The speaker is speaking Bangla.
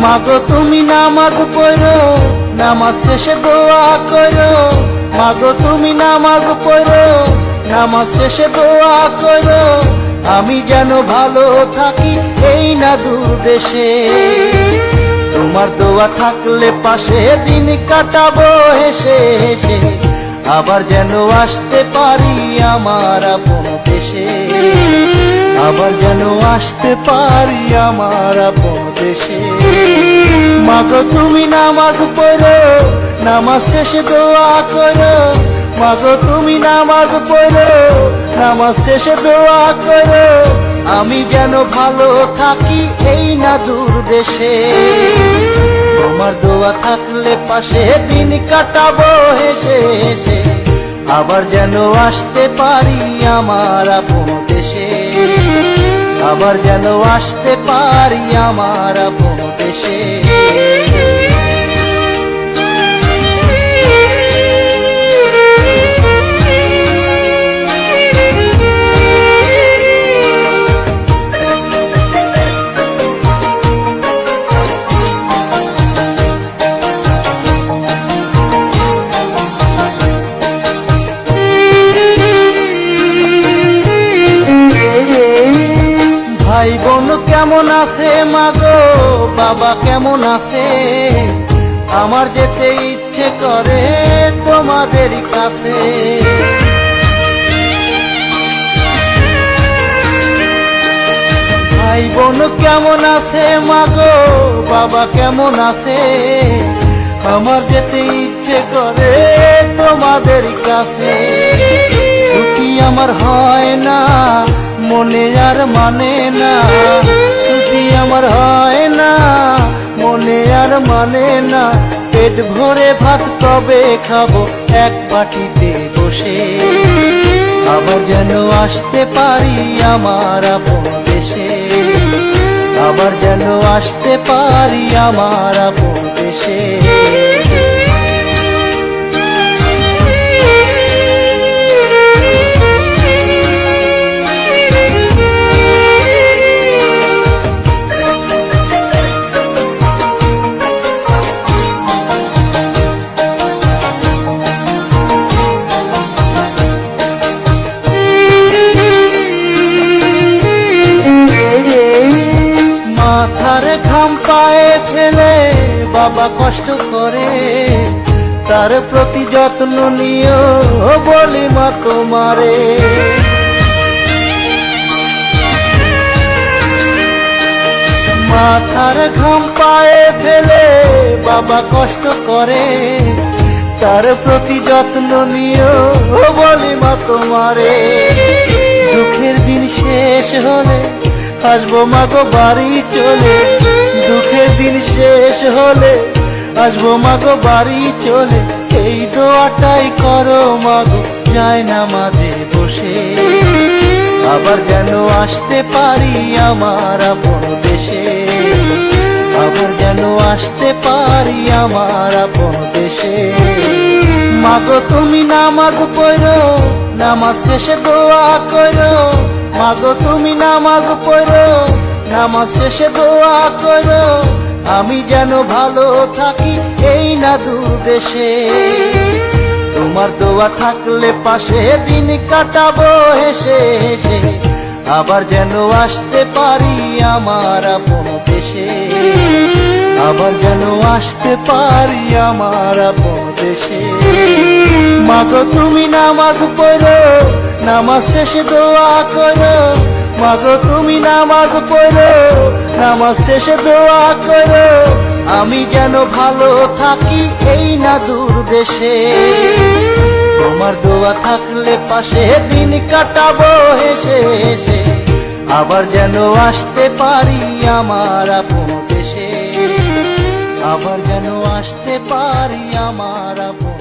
মাগো তুমি নামাজ পড়ো, নামাজ শেষে দোয়া করো। মাগো তুমি নামাজ পড়ো, নামাজ শেষে দোয়া করো। আমি যেন ভালো থাকি এই না দূর দেশে। তোমার দোয়া থাকলে পাশে দিন কাটাবো হেসে হেসে। আবার যেন আসতে পারি আমার আপন দেশে। আবার যেন আসতে পারি আমার আপন দেশে। মাগো তুমি নামাজ পড়ো, নামাজ শেষে দোয়া করো। মাগো তুমি নামাজ পড়ো, নামাজ শেষে দোয়া করো। আমি যেন ভালো থাকি এই না দূর দেশে। তোমার দোয়া থাকলে পাশে দিন কাটাবো হেসে হেসে। আবার যেন আসতে পারি আমার আপন দেশে। আবার যেন আসতে পারি আমার আপন দেশে। ভাই বোন কেমন আছে মাগো, বাবা কেমন আছে? আমার যেতে ইচ্ছে করে তোমাদের কাছে। ভাই বোন কেমন আছে মাগো, বাবা কেমন আছে? আমার যেতে ইচ্ছে করে তোমাদের কাছে। ছুটি আমার হয় না, মনে আর মানে না। ছুটি আমার হয় না, মনে আর মানে না। পেট ভরে ভাত কবে খাবো এক বাটিতে বসে। আবার যেন আসতে পারি আমার আপন দেশে। আবার যেন আসতে পারি আমার আপন দেশে। মাথার ঘাম পায়ে ফেলে বাবা কষ্ট করে। তার প্রতি যত্ন নিও বলি মা তোমারে। মাথার ঘাম পায়ে ফেলে বাবা কষ্ট করে। তার প্রতি যত্ন নিও বলি মা তোমারে। দুঃখের দিন শেষ হলে আসবো মাগো বাড়ি চলে। দুঃখের দিন শেষ হলে আসবো মাগো বাড়ি চলে। এই দোয়াটাই করো মাগো যায় না মাঝে বসে। আবার যেন আসতে পারি আমার আপন দেশে। আবার যেন আসতে পারি আমার আপন দেশে। মাগো তুমি নামাজ পড়ো, নামাজ শেষে দোয়া করো। মাগো তুমি নামাজ পড়ো, নামাজ শেষে দোয়া করো। আমি যেন ভালো থাকি এই না দূর দেশে। তোমার দোয়া থাকলে পাশে দিন কাটাবো হেসে হেসে। আবার যেন আসতে পারি আমার আপন দেশে। আবার যেন আসতে পারি আমার আপন দেশে। মাগো তুমি নামাজ পড়ো, নামাজ শেষে দোয়া করো। মাগো তুমি নামাজ পড়ো, নামাজ শেষে দোয়া করো। আমি যেন ভালো থাকি এই না দূর দেশে। তোমার দোয়া থাকলে পাশে দিন কাটাবো হেসে হেসে। আবার যেন আসতে পারি আমার আপন দেশে। আবার যেন আসতে পারি আমার আপন